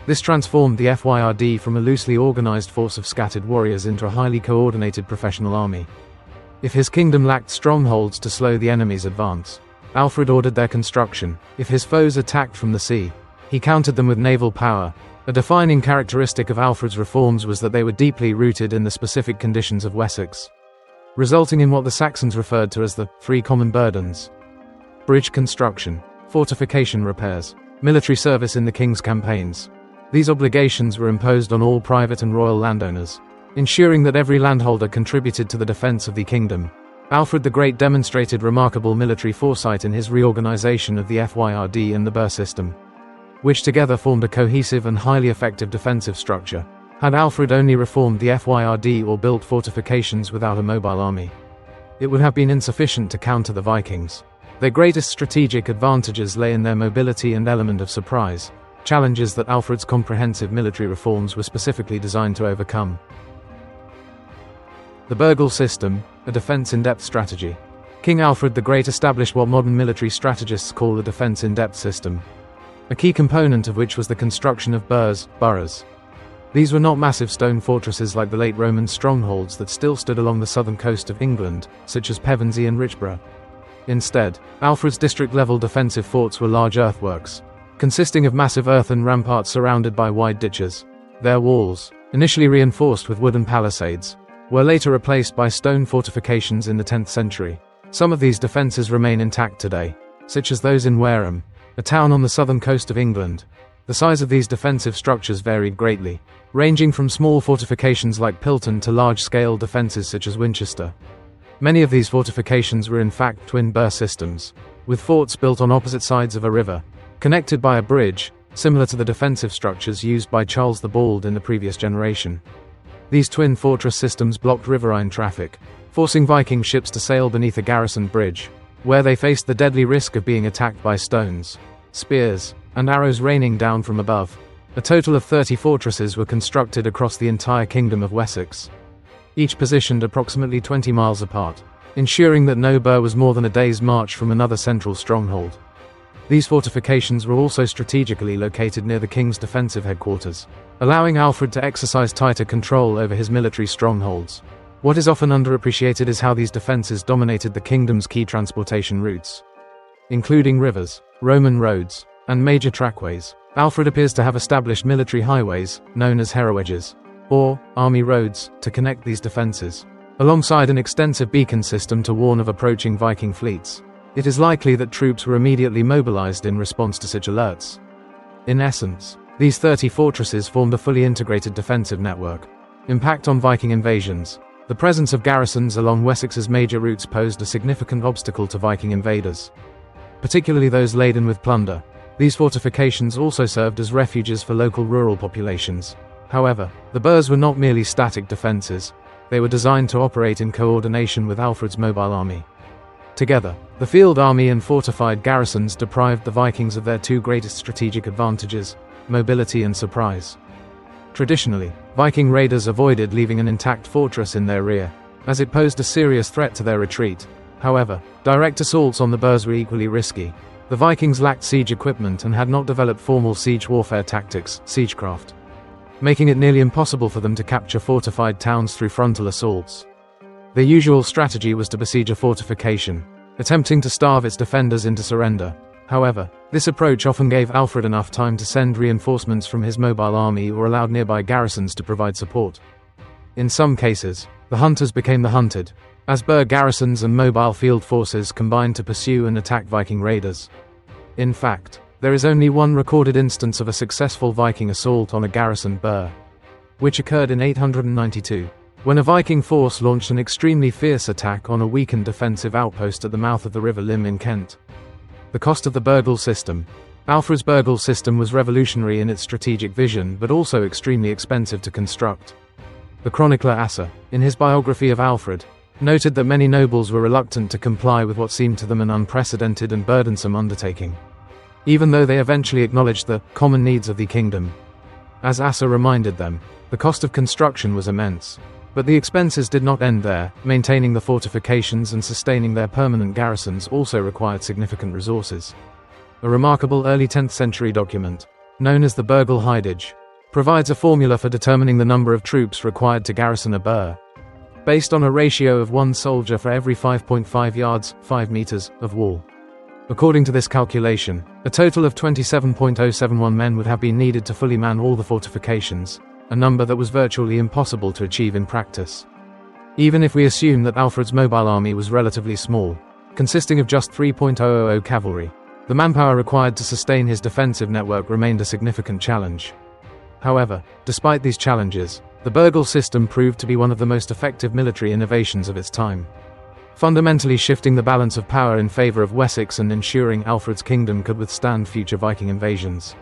This transformed the FYRD from a loosely organized force of scattered warriors into a highly coordinated professional army. If his kingdom lacked strongholds to slow the enemy's advance, Alfred ordered their construction. If his foes attacked from the sea, he countered them with naval power. A defining characteristic of Alfred's reforms was that they were deeply rooted in the specific conditions of Wessex, resulting in what the Saxons referred to as the 3 common burdens: bridge construction, fortification repairs, military service in the king's campaigns. These obligations were imposed on all private and royal landowners, ensuring that every landholder contributed to the defense of the kingdom. Alfred the Great demonstrated remarkable military foresight in his reorganization of the FYRD and the Burh system, which together formed a cohesive and highly effective defensive structure. Had Alfred only reformed the FYRD or built fortifications without a mobile army, it would have been insufficient to counter the Vikings. Their greatest strategic advantages lay in their mobility and element of surprise, challenges that Alfred's comprehensive military reforms were specifically designed to overcome. The Burgle system, a defense-in-depth strategy. King Alfred the Great established what modern military strategists call a defense-in-depth system, a key component of which was the construction of burhs, boroughs. These were not massive stone fortresses like the late Roman strongholds that still stood along the southern coast of England, such as Pevensey and Richborough. Instead, Alfred's district-level defensive forts were large earthworks, consisting of massive earthen ramparts surrounded by wide ditches. Their walls, initially reinforced with wooden palisades, were later replaced by stone fortifications in the 10th century. Some of these defenses remain intact today, such as those in Wareham, a town on the southern coast of England. The size of these defensive structures varied greatly, ranging from small fortifications like Pilton to large-scale defenses such as Winchester. Many of these fortifications were in fact twin burh systems, with forts built on opposite sides of a river, connected by a bridge, similar to the defensive structures used by Charles the Bald in the previous generation. These twin fortress systems blocked riverine traffic, forcing Viking ships to sail beneath a garrisoned bridge, where they faced the deadly risk of being attacked by stones, spears, and arrows raining down from above. A total of 30 fortresses were constructed across the entire Kingdom of Wessex, each positioned approximately 20 miles apart, ensuring that no burh was more than a day's march from another central stronghold. These fortifications were also strategically located near the king's defensive headquarters, allowing Alfred to exercise tighter control over his military strongholds. What is often underappreciated is how these defenses dominated the kingdom's key transportation routes, including rivers, Roman roads, and major trackways. Alfred appears to have established military highways, known as herewedges, or army roads, to connect these defenses, alongside an extensive beacon system to warn of approaching Viking fleets. It is likely that troops were immediately mobilized in response to such alerts. In essence, these 30 fortresses formed a fully integrated defensive network. Impact on Viking invasions. The presence of garrisons along Wessex's major routes posed a significant obstacle to Viking invaders, particularly those laden with plunder. These fortifications also served as refuges for local rural populations. However, the burhs were not merely static defenses. They were designed to operate in coordination with Alfred's mobile army. Together, the field army and fortified garrisons deprived the Vikings of their 2 greatest strategic advantages: mobility and surprise. Traditionally, Viking raiders avoided leaving an intact fortress in their rear, as it posed a serious threat to their retreat. However, direct assaults on the Burhs were equally risky. The Vikings lacked siege equipment and had not developed formal siege warfare tactics, siegecraft, making it nearly impossible for them to capture fortified towns through frontal assaults. Their usual strategy was to besiege a fortification, attempting to starve its defenders into surrender. However, this approach often gave Alfred enough time to send reinforcements from his mobile army or allowed nearby garrisons to provide support. In some cases, the hunters became the hunted, as Burh garrisons and mobile field forces combined to pursue and attack Viking raiders. In fact, there is only one recorded instance of a successful Viking assault on a garrisoned Burh, which occurred in 892, when a Viking force launched an extremely fierce attack on a weakened defensive outpost at the mouth of the River Lim in Kent. The cost of the Burgle system. Alfred's Burgle system was revolutionary in its strategic vision but also extremely expensive to construct. The chronicler Asa, in his biography of Alfred, noted that many nobles were reluctant to comply with what seemed to them an unprecedented and burdensome undertaking, even though they eventually acknowledged the common needs of the kingdom. As Asa reminded them, the cost of construction was immense. But the expenses did not end there. Maintaining the fortifications and sustaining their permanent garrisons also required significant resources. A remarkable early 10th century document, known as the Burgle 𝐒𝐚𝐫𝐥𝐲, provides a formula for determining the number of troops required to garrison a burh, based on a ratio of 1 soldier for every 5.5 yards, 5 meters, of wall. According to this calculation, a total of 27.071 men would have been needed to fully man all the fortifications, a number that was virtually impossible to achieve in practice. Even if we assume that Alfred's mobile army was relatively small, consisting of just 3,000 cavalry, the manpower required to sustain his defensive network remained a significant challenge. However, despite these challenges, the Burgle system proved to be one of the most effective military innovations of its time, fundamentally shifting the balance of power in favor of Wessex and ensuring Alfred's kingdom could withstand future Viking invasions.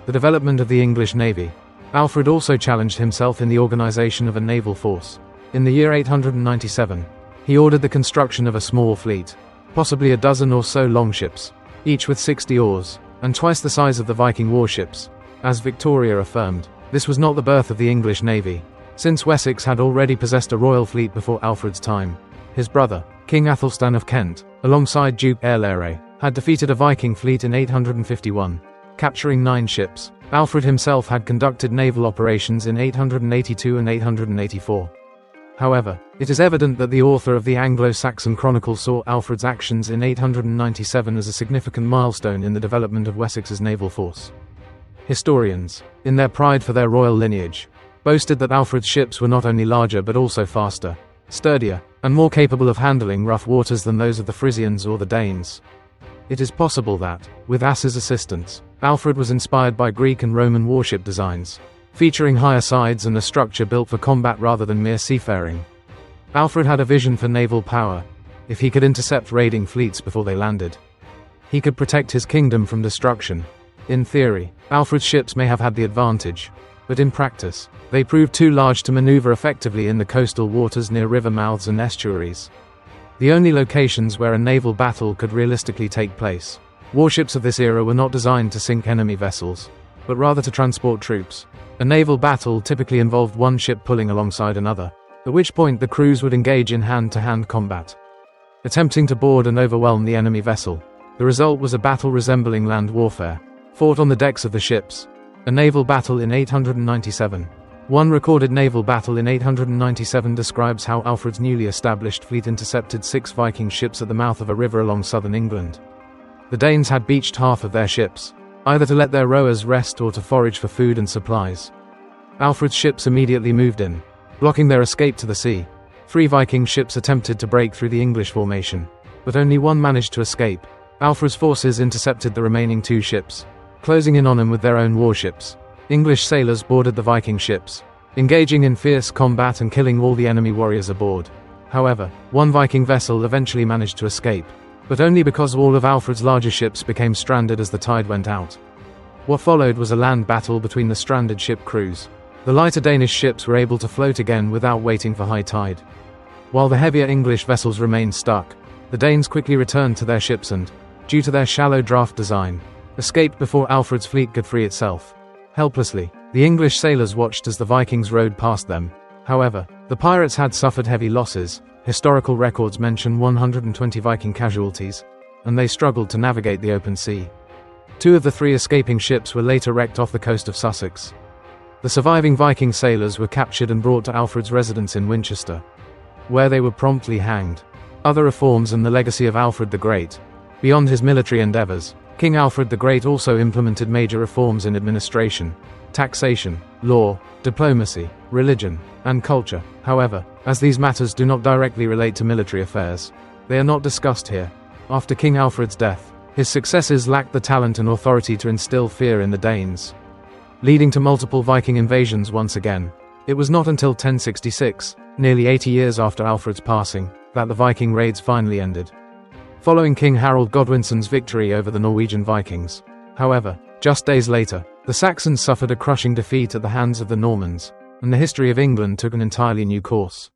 The development of the English Navy. Alfred also challenged himself in the organization of a naval force. In the year 897, he ordered the construction of a small fleet, possibly a dozen or so longships, each with 60 oars, and twice the size of the Viking warships. As Victoria affirmed, this was not the birth of the English Navy, since Wessex had already possessed a royal fleet before Alfred's time. His brother, King Athelstan of Kent, alongside Duke 𝐒𝐚𝐴𝐿𝐴𝐴, had defeated a Viking fleet in 851. Capturing 9 ships. Alfred himself had conducted naval operations in 882 and 884. However, it is evident that the author of the Anglo-Saxon Chronicle saw Alfred's actions in 897 as a significant milestone in the development of Wessex's naval force. Historians, in their pride for their royal lineage, boasted that Alfred's ships were not only larger but also faster, sturdier, and more capable of handling rough waters than those of the Frisians or the Danes. It is possible that, with Asa's assistance, Alfred was inspired by Greek and Roman warship designs, featuring higher sides and a structure built for combat rather than mere seafaring. Alfred had a vision for naval power. If he could intercept raiding fleets before they landed, he could protect his kingdom from destruction. In theory, Alfred's ships may have had the advantage, but in practice, they proved too large to maneuver effectively in the coastal waters near river mouths and estuaries, the only locations where a naval battle could realistically take place. Warships of this era were not designed to sink enemy vessels, but rather to transport troops. A naval battle typically involved one ship pulling alongside another, at which point the crews would engage in hand-to-hand combat, attempting to board and overwhelm the enemy vessel. The result was a battle resembling land warfare, fought on the decks of the ships. A naval battle in 897. One recorded naval battle in 897 describes how Alfred's newly established fleet intercepted 6 Viking ships at the mouth of a river along southern England. The Danes had beached half of their ships, either to let their rowers rest or to forage for food and supplies. Alfred's ships immediately moved in, blocking their escape to the sea. 3 Viking ships attempted to break through the English formation, but only one managed to escape. Alfred's forces intercepted the remaining 2 ships, closing in on them with their own warships. English sailors boarded the Viking ships, engaging in fierce combat and killing all the enemy warriors aboard. However, one Viking vessel eventually managed to escape, but only because all of Alfred's larger ships became stranded as the tide went out. What followed was a land battle between the stranded ship crews. The lighter Danish ships were able to float again without waiting for high tide, while the heavier English vessels remained stuck. The Danes quickly returned to their ships and, due to their shallow draft design, escaped before Alfred's fleet could free itself. Helplessly, the English sailors watched as the Vikings rowed past them. However, the pirates had suffered heavy losses. Historical records mention 120 Viking casualties, and they struggled to navigate the open sea. 2 of the 3 escaping ships were later wrecked off the coast of Sussex. The surviving Viking sailors were captured and brought to Alfred's residence in Winchester, where they were promptly hanged. Other reforms and the legacy of Alfred the Great. Beyond his military endeavors, King Alfred the Great also implemented major reforms in administration, taxation, law, diplomacy, religion, and culture. However, as these matters do not directly relate to military affairs, they are not discussed here. After King Alfred's death, his successors lacked the talent and authority to instill fear in the Danes, leading to multiple Viking invasions once again. It was not until 1066, nearly 80 years after Alfred's passing, that the Viking raids finally ended, following King Harald Godwinson's victory over the Norwegian Vikings. However, just days later, the Saxons suffered a crushing defeat at the hands of the Normans, and the history of England took an entirely new course.